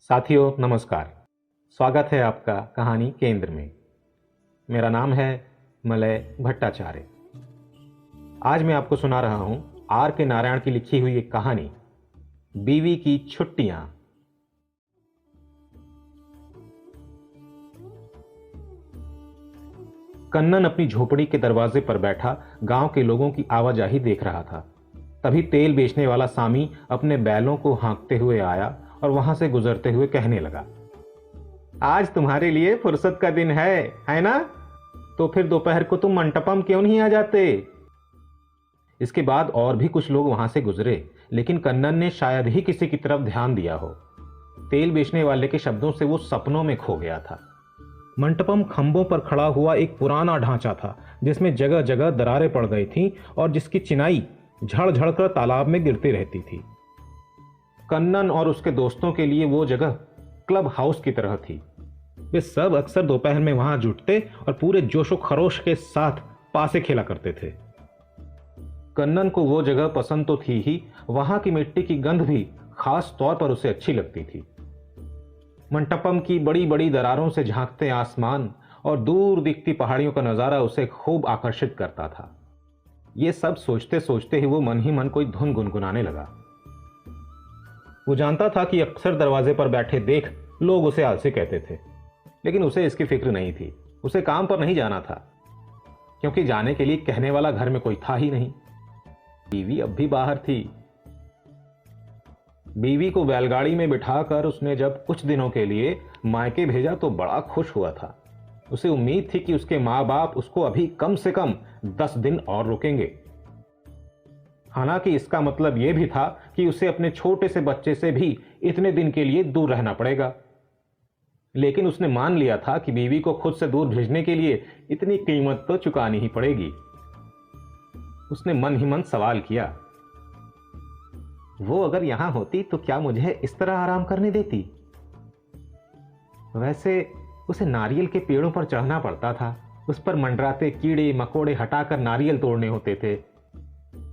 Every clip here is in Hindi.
साथियों नमस्कार। स्वागत है आपका कहानी केंद्र में। मेरा नाम है मलय भट्टाचार्य। आज मैं आपको सुना रहा हूं आर के नारायण की लिखी हुई एक कहानी, बीवी की छुट्टियां। कन्नन अपनी झोपड़ी के दरवाजे पर बैठा गांव के लोगों की आवाजाही देख रहा था। तभी तेल बेचने वाला सामी अपने बैलों को हाँकते हुए आया और वहां से गुजरते हुए कहने लगा, आज तुम्हारे लिए फुर्सत का दिन है ना? तो फिर दोपहर को तुम मंटपम क्यों नहीं आ जाते? इसके बाद और भी कुछ लोग वहां से गुजरे, लेकिन कन्नन ने शायद ही किसी की तरफ ध्यान दिया हो। तेल बेचने वाले के शब्दों से वो सपनों में खो गया था। मंटपम खंभों पर खड़ा हुआ एक पुराना ढांचा था, जिसमें जगह जगह दरारें पड़ गई थीं और जिसकी चिनाई झड़ झड़ कर तालाब में गिरती रहती थी। कन्नन और उसके दोस्तों के लिए वो जगह क्लब हाउस की तरह थी। वे सब अक्सर दोपहर में वहां जुटते और पूरे जोशो खरोश के साथ पासे खेला करते थे। कन्नन को वो जगह पसंद तो थी ही, वहां की मिट्टी की गंध भी खास तौर पर उसे अच्छी लगती थी। मंटपम की बड़ी बड़ी दरारों से झांकते आसमान और दूर दिखती पहाड़ियों का नजारा उसे खूब आकर्षित करता था। ये सब सोचते सोचते ही वो मन ही मन कोई धुन गुनगुनाने लगा। वो जानता था कि अक्सर दरवाजे पर बैठे देख लोग उसे आलसी कहते थे, लेकिन उसे इसकी फिक्र नहीं थी। उसे काम पर नहीं जाना था, क्योंकि जाने के लिए कहने वाला घर में कोई था ही नहीं। बीवी अब भी बाहर थी। बीवी को बैलगाड़ी में बिठाकर उसने जब कुछ दिनों के लिए मायके भेजा तो बड़ा खुश हुआ था। उसे उम्मीद थी कि उसके माँ बाप उसको अभी कम से कम 10 दिन और रोकेंगे। हालांकि इसका मतलब यह भी था कि उसे अपने छोटे से बच्चे से भी इतने दिन के लिए दूर रहना पड़ेगा। लेकिन उसने मान लिया था कि बीवी को खुद से दूर भेजने के लिए इतनी कीमत तो चुकानी ही पड़ेगी। उसने मन ही मन सवाल किया, वो अगर यहां होती तो क्या मुझे इस तरह आराम करने देती? वैसे उसे नारियल के पेड़ों पर चढ़ना पड़ता था। उस पर मंडराते कीड़े मकोड़े हटाकर नारियल तोड़ने होते थे।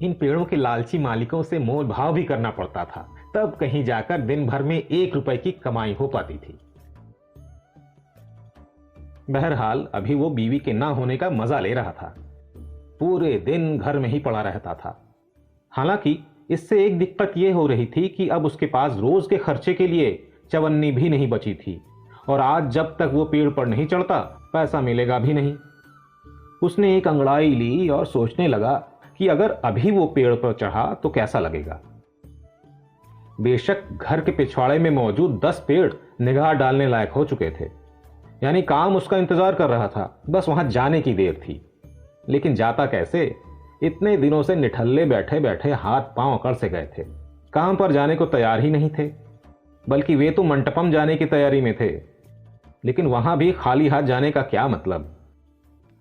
इन पेड़ों के लालची मालिकों से मोल भाव भी करना पड़ता था, तब कहीं जाकर दिन भर में 1 रुपए की कमाई हो पाती थी। बहरहाल अभी वो बीवी के ना होने का मजा ले रहा था। पूरे दिन घर में ही पड़ा रहता था। हालांकि इससे एक दिक्कत यह हो रही थी कि अब उसके पास रोज के खर्चे के लिए चवन्नी भी नहीं बची थी, और आज जब तक वो पेड़ पर नहीं चढ़ता पैसा मिलेगा भी नहीं। उसने एक अंगड़ाई ली और सोचने लगा कि अगर अभी वो पेड़ पर चढ़ा तो कैसा लगेगा। बेशक घर के पिछवाड़े में मौजूद 10 पेड़ निगाह डालने लायक हो चुके थे, यानी काम उसका इंतजार कर रहा था, बस वहां जाने की देर थी। लेकिन जाता कैसे? इतने दिनों से निठल्ले बैठे बैठे हाथ पांव अकड़ से गए थे। काम पर जाने को तैयार ही नहीं थे, बल्कि वे तो मंटपम जाने की तैयारी में थे। लेकिन वहां भी खाली हाथ जाने का क्या मतलब?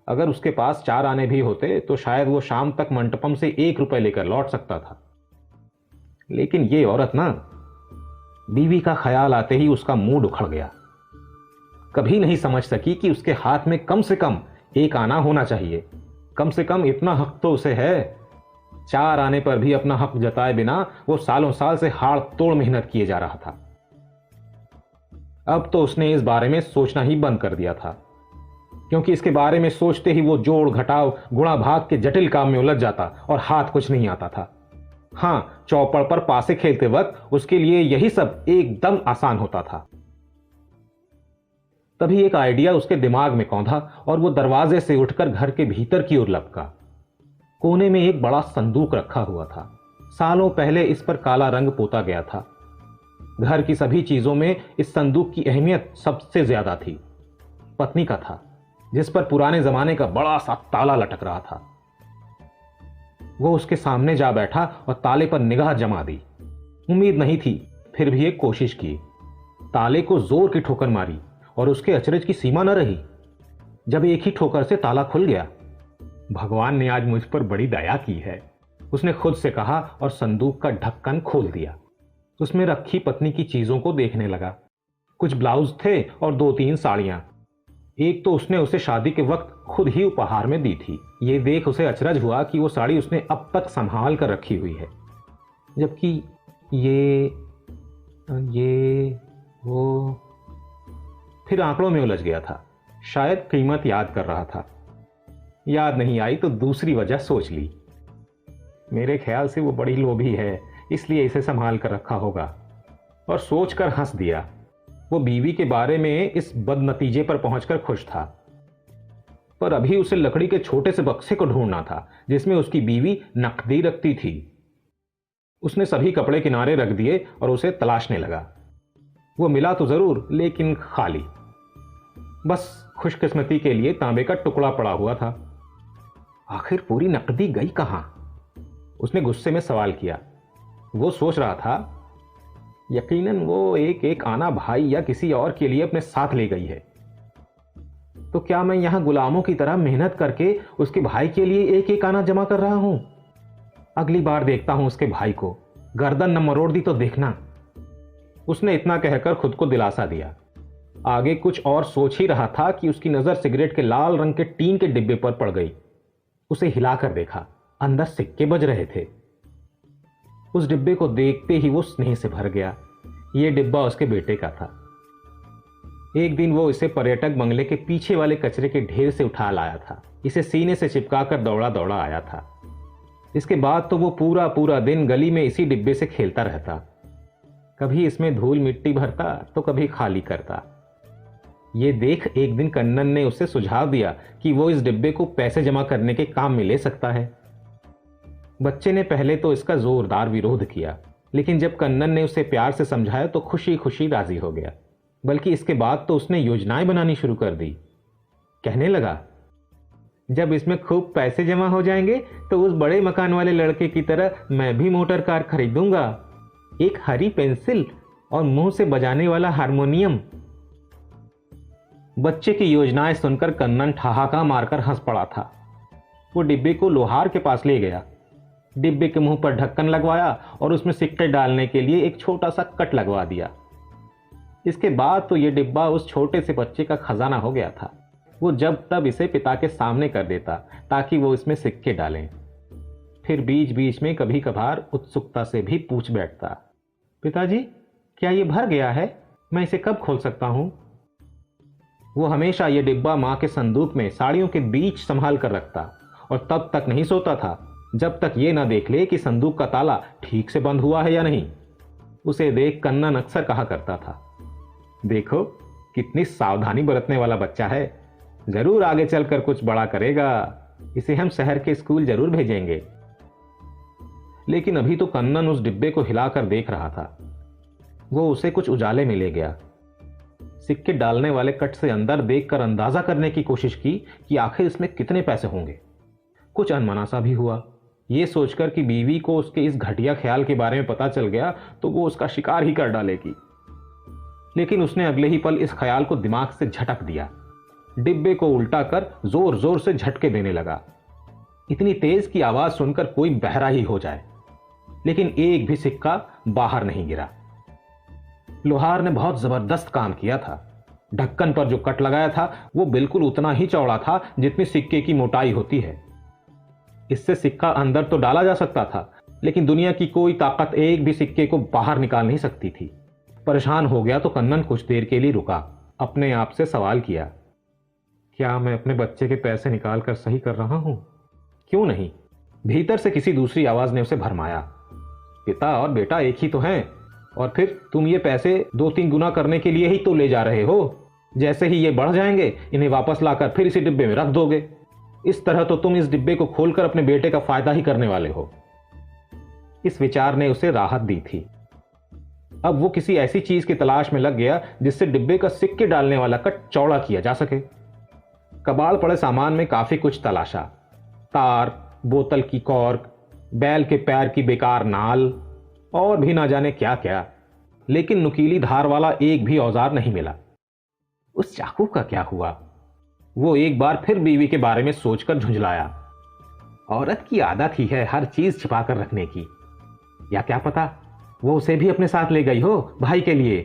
अगर उसके पास 4 आने भी होते तो शायद वो शाम तक मंटपम से 1 रुपए लेकर लौट सकता था। लेकिन ये औरत ना, बीवी का ख्याल आते ही उसका मूड उखड़ गया। कभी नहीं समझ सकी कि उसके हाथ में कम से कम 1 आना होना चाहिए। कम से कम इतना हक तो उसे है। 4 आने पर भी अपना हक जताए बिना वो सालों साल से हाड़ तोड़ मेहनत किए जा रहा था। अब तो उसने इस बारे में सोचना ही बंद कर दिया था, क्योंकि इसके बारे में सोचते ही वो जोड़ घटाव गुणा भाग के जटिल काम में उलझ जाता और हाथ कुछ नहीं आता था। हां, चौपड़ पर पासे खेलते वक्त उसके लिए यही सब एकदम आसान होता था। तभी एक आइडिया उसके दिमाग में कौंधा और वो दरवाजे से उठकर घर के भीतर की ओर लपका। कोने में एक बड़ा संदूक रखा हुआ था। सालों पहले इस पर काला रंग पोता गया था। घर की सभी चीजों में इस संदूक की अहमियत सबसे ज्यादा थी। पत्नी का था, जिस पर पुराने जमाने का बड़ा सा ताला लटक रहा था। वो उसके सामने जा बैठा और ताले पर निगाह जमा दी। उम्मीद नहीं थी, फिर भी एक कोशिश की। ताले को जोर की ठोकर मारी और उसके अचरज की सीमा न रही जब एक ही ठोकर से ताला खुल गया। भगवान ने आज मुझ पर बड़ी दया की है, उसने खुद से कहा और संदूक का ढक्कन खोल दिया। उसमें रखी पत्नी की चीजों को देखने लगा। कुछ ब्लाउज थे और 2-3 साड़ियां। एक तो उसने उसे शादी के वक्त खुद ही उपहार में दी थी। ये देख उसे अचरज हुआ कि वो साड़ी उसने अब तक संभाल कर रखी हुई है, जबकि ये वो फिर आंकड़ों में उलझ गया था। शायद कीमत याद कर रहा था। याद नहीं आई तो दूसरी वजह सोच ली। मेरे ख्याल से वो बड़ी लोभी है, इसलिए इसे संभाल कर रखा होगा। और सोचकर हंस दिया। वो बीवी के बारे में इस बदनतीजे पर पहुंचकर खुश था, पर अभी उसे लकड़ी के छोटे से बक्से को ढूंढना था जिसमें उसकी बीवी नकदी रखती थी। उसने सभी कपड़े किनारे रख दिए और उसे तलाशने लगा। वो मिला तो जरूर, लेकिन खाली। बस खुशकिस्मती के लिए तांबे का टुकड़ा पड़ा हुआ था। आखिर पूरी नकदी गई कहां? उसने गुस्से में सवाल किया। वो सोच रहा था, यकीनन वो एक एक आना भाई या किसी और के लिए अपने साथ ले गई है। तो क्या मैं यहां गुलामों की तरह मेहनत करके उसके भाई के लिए एक एक आना जमा कर रहा हूं? अगली बार देखता हूं उसके भाई को, गर्दन न मरोड़ दी तो देखना। उसने इतना कहकर खुद को दिलासा दिया। आगे कुछ और सोच ही रहा था कि उसकी नजर सिगरेट के लाल रंग के टीन के डिब्बे पर पड़ गई। उसे हिलाकर देखा, अंदर सिक्के बज रहे थे। उस डिब्बे को देखते ही वो स्नेह से भर गया। यह डिब्बा उसके बेटे का था। एक दिन वो इसे पर्यटक बंगले के पीछे वाले कचरे के ढेर से उठा लाया था। इसे सीने से चिपकाकर दौड़ा दौड़ा आया था। इसके बाद तो वो पूरा पूरा दिन गली में इसी डिब्बे से खेलता रहता। कभी इसमें धूल मिट्टी भरता तो कभी खाली करता। ये देख एक दिन कन्नन ने उसे सुझाव दिया कि वो इस डिब्बे को पैसे जमा करने के काम में ले सकता है। बच्चे ने पहले तो इसका जोरदार विरोध किया, लेकिन जब कन्नन ने उसे प्यार से समझाया तो खुशी खुशी राजी हो गया। बल्कि इसके बाद तो उसने योजनाएं बनानी शुरू कर दी। कहने लगा, जब इसमें खूब पैसे जमा हो जाएंगे तो उस बड़े मकान वाले लड़के की तरह मैं भी मोटर कार खरीदूंगा, एक हरी पेंसिल और मुंह से बजाने वाला हारमोनियम। बच्चे की योजनाएं सुनकर कन्नन ठहाका मारकर हंस पड़ा था। वो डिब्बे को लोहार के पास ले गया। डिब्बे के मुंह पर ढक्कन लगवाया और उसमें सिक्के डालने के लिए एक छोटा सा कट लगवा दिया। इसके बाद तो यह डिब्बा उस छोटे से बच्चे का खजाना हो गया था। वो जब तब इसे पिता के सामने कर देता ताकि वो इसमें सिक्के डालें। फिर बीच बीच में कभी कभार उत्सुकता से भी पूछ बैठता, पिताजी क्या ये भर गया है? मैं इसे कब खोल सकता हूं? वो हमेशा यह डिब्बा मां के संदूक में साड़ियों के बीच संभाल कर रखता और तब तक नहीं सोता था जब तक ये ना देख ले कि संदूक का ताला ठीक से बंद हुआ है या नहीं। उसे देख कन्नन अक्सर कहा करता था, देखो कितनी सावधानी बरतने वाला बच्चा है, जरूर आगे चलकर कुछ बड़ा करेगा, इसे हम शहर के स्कूल जरूर भेजेंगे। लेकिन अभी तो कन्नन उस डिब्बे को हिलाकर देख रहा था। वो उसे कुछ उजाले में ले गया। सिक्के डालने वाले कट से अंदर देखकर अंदाजा करने की कोशिश की कि आखिर इसमें कितने पैसे होंगे। कुछ अनमना सा भी हुआ। ये सोचकर कि बीवी को उसके इस घटिया ख्याल के बारे में पता चल गया तो वो उसका शिकार ही कर डालेगी। लेकिन उसने अगले ही पल इस ख्याल को दिमाग से झटक दिया। डिब्बे को उल्टा कर जोर जोर से झटके देने लगा, इतनी तेज की आवाज सुनकर कोई बहरा ही हो जाए। लेकिन एक भी सिक्का बाहर नहीं गिरा। लोहार ने बहुत जबरदस्त काम किया था। ढक्कन पर जो कट लगाया था वो बिल्कुल उतना ही चौड़ा था जितनी सिक्के की मोटाई होती है। इससे सिक्का अंदर तो डाला जा सकता था, लेकिन दुनिया की कोई ताकत एक भी सिक्के को बाहर निकाल नहीं सकती थी। परेशान हो गया तो कन्नन कुछ देर के लिए रुका, अपने आप से सवाल किया, क्या मैं अपने बच्चे के पैसे निकाल कर सही कर रहा हूं? क्यों नहीं? भीतर से किसी दूसरी आवाज ने उसे भरमाया, पिता और बेटा एक ही तो हैं, और फिर तुम ये पैसे 2-3 गुना करने के लिए ही तो ले जा रहे हो। जैसे ही ये बढ़ जाएंगे इन्हें वापस लाकर फिर इसी डिब्बे में रख दोगे। इस तरह तो तुम इस डिब्बे को खोलकर अपने बेटे का फायदा ही करने वाले हो। इस विचार ने उसे राहत दी थी। अब वो किसी ऐसी चीज की तलाश में लग गया जिससे डिब्बे का सिक्के डालने वाला कट चौड़ा किया जा सके। कबाड़ पड़े सामान में काफी कुछ तलाशा, तार, बोतल की कॉर्क, बैल के पैर की बेकार नाल और भी ना जाने क्या क्या, लेकिन नुकीली धार वाला एक भी औजार नहीं मिला। उस चाकू का क्या हुआ? वो एक बार फिर बीवी के बारे में सोचकर झुंझलाया। औरत की आदत ही है हर चीज छिपाकर रखने की। या क्या पता वो उसे भी अपने साथ ले गई हो भाई के लिए।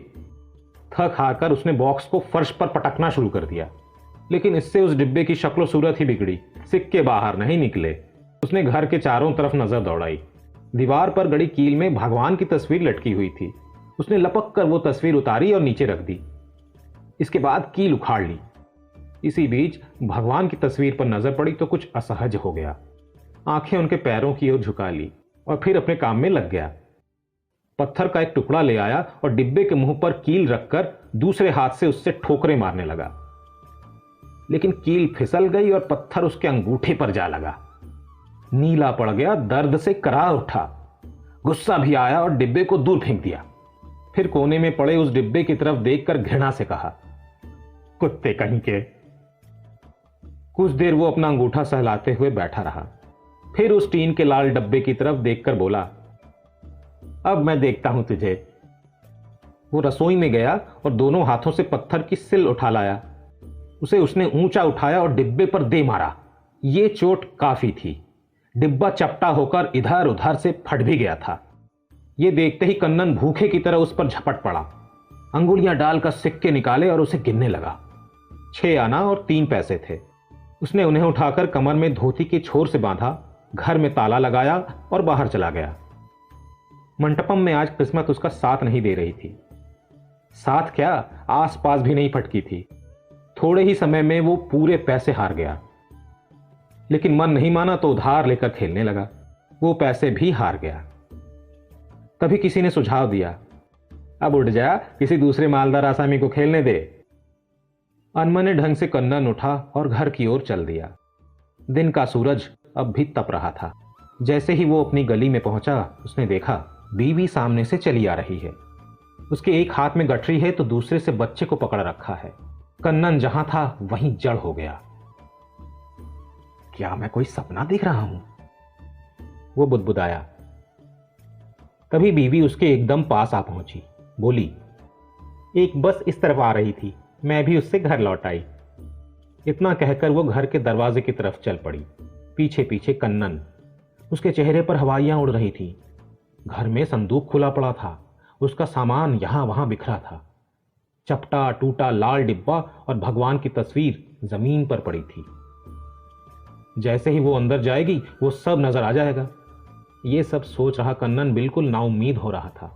थक हारकर उसने बॉक्स को फर्श पर पटकना शुरू कर दिया, लेकिन इससे उस डिब्बे की शक्ल सूरत ही बिगड़ी। सिक्के बाहर नहीं निकले। उसने घर के चारों तरफ नजर दौड़ाई। दीवार पर गड़ी कील में भगवान की तस्वीर लटकी हुई थी। उसने लपक कर वो तस्वीर उतारी और नीचे रख दी। इसके बाद कील उखाड़ ली। इसी बीच भगवान की तस्वीर पर नजर पड़ी तो कुछ असहज हो गया। आंखें उनके पैरों की ओर झुका ली और फिर अपने काम में लग गया। पत्थर का एक टुकड़ा ले आया और डिब्बे के मुंह पर कील रखकर दूसरे हाथ से उससे ठोकरें मारने लगा। लेकिन कील फिसल गई और पत्थर उसके अंगूठे पर जा लगा। नीला पड़ गया, दर्द से कराह उठा। गुस्सा भी आया और डिब्बे को दूर फेंक दिया। फिर कोने में पड़े उस डिब्बे की तरफ देखकर घृणा से कहा, कुत्ते कहीं के। कुछ देर वो अपना अंगूठा सहलाते हुए बैठा रहा। फिर उस टीन के लाल डब्बे की तरफ देखकर बोला, अब मैं देखता हूं तुझे। वो रसोई में गया और दोनों हाथों से पत्थर की सिल उठा लाया। उसे उसने ऊंचा उठाया और डिब्बे पर दे मारा। ये चोट काफी थी। डिब्बा चपटा होकर इधर उधर से फट भी गया था। ये देखते ही कन्नन भूखे की तरह उस पर झपट पड़ा। अंगुलियां डालकर सिक्के निकाले और उसे गिनने लगा। 6 आना और 3 पैसे थे। उसने उन्हें उठाकर कमर में धोती की छोर से बांधा, घर में ताला लगाया और बाहर चला गया। मंटपम में आज किस्मत उसका साथ नहीं दे रही थी। साथ क्या, आसपास भी नहीं फटकी थी। थोड़े ही समय में वो पूरे पैसे हार गया। लेकिन मन नहीं माना तो उधार लेकर खेलने लगा। वो पैसे भी हार गया। तभी किसी ने सुझाव दिया, अब उठ जा, किसी दूसरे मालदार आसामी को खेलने दे। अनमने ढंग से कन्नन उठा और घर की ओर चल दिया। दिन का सूरज अब भी तप रहा था। जैसे ही वो अपनी गली में पहुंचा, उसने देखा बीवी सामने से चली आ रही है। उसके एक हाथ में गठरी है तो दूसरे से बच्चे को पकड़ रखा है। कन्नन जहां था वहीं जड़ हो गया। क्या मैं कोई सपना देख रहा हूं? वो बुदबुदाया। तभी बीवी उसके एकदम पास आ पहुंची। बोली, एक बस इस तरफ आ रही थी, मैं भी उससे घर लौट आई। इतना कहकर वो घर के दरवाजे की तरफ चल पड़ी, पीछे पीछे कन्नन। उसके चेहरे पर हवाइयां उड़ रही थी। घर में संदूक खुला पड़ा था। उसका सामान यहां वहां बिखरा था। चपटा टूटा लाल डिब्बा और भगवान की तस्वीर जमीन पर पड़ी थी। जैसे ही वो अंदर जाएगी वो सब नजर आ जाएगा। ये सब सोच रहा कन्नन बिल्कुल नाउम्मीद हो रहा था।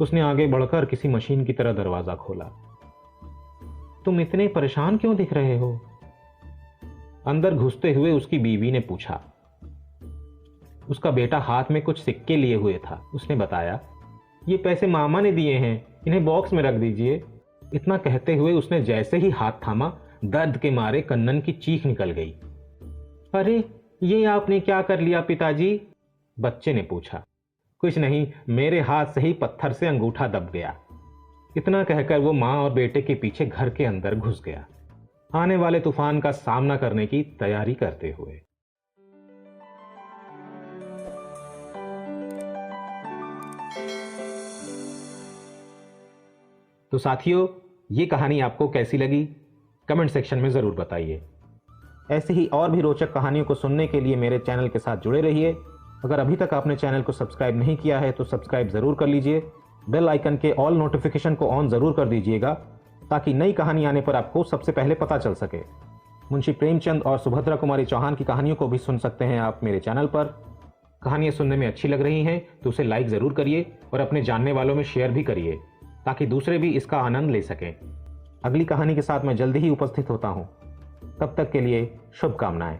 उसने आगे बढ़कर किसी मशीन की तरह दरवाजा खोला। तुम इतने परेशान क्यों दिख रहे हो? अंदर घुसते हुए उसकी बीवी ने पूछा। उसका बेटा हाथ में कुछ सिक्के लिए हुए था। उसने बताया, ये पैसे मामा ने दिए हैं, इन्हें बॉक्स में रख दीजिए। इतना कहते हुए उसने जैसे ही हाथ थामा, दर्द के मारे कन्नन की चीख निकल गई। अरे, ये आपने क्या कर लिया पिताजी? बच्चे ने पूछा। कुछ नहीं, मेरे हाथ से ही पत्थर से अंगूठा दब गया। इतना कहकर वो मां और बेटे के पीछे घर के अंदर घुस गया, आने वाले तूफान का सामना करने की तैयारी करते हुए। तो साथियों, ये कहानी आपको कैसी लगी? कमेंट सेक्शन में जरूर बताइए। ऐसे ही और भी रोचक कहानियों को सुनने के लिए मेरे चैनल के साथ जुड़े रहिए। अगर अभी तक आपने चैनल को सब्सक्राइब नहीं किया है तो सब्सक्राइब जरूर कर लीजिए। बेल आइकन के ऑल नोटिफिकेशन को ऑन जरूर कर दीजिएगा ताकि नई कहानी आने पर आपको सबसे पहले पता चल सके। मुंशी प्रेमचंद और सुभद्रा कुमारी चौहान की कहानियों को भी सुन सकते हैं आप मेरे चैनल पर। कहानियां सुनने में अच्छी लग रही हैं तो उसे लाइक जरूर करिए और अपने जानने वालों में शेयर भी करिए ताकि दूसरे भी इसका आनंद ले सकें। अगली कहानी के साथ मैं जल्दी ही उपस्थित होता हूं। तब तक के लिए शुभकामनाएं।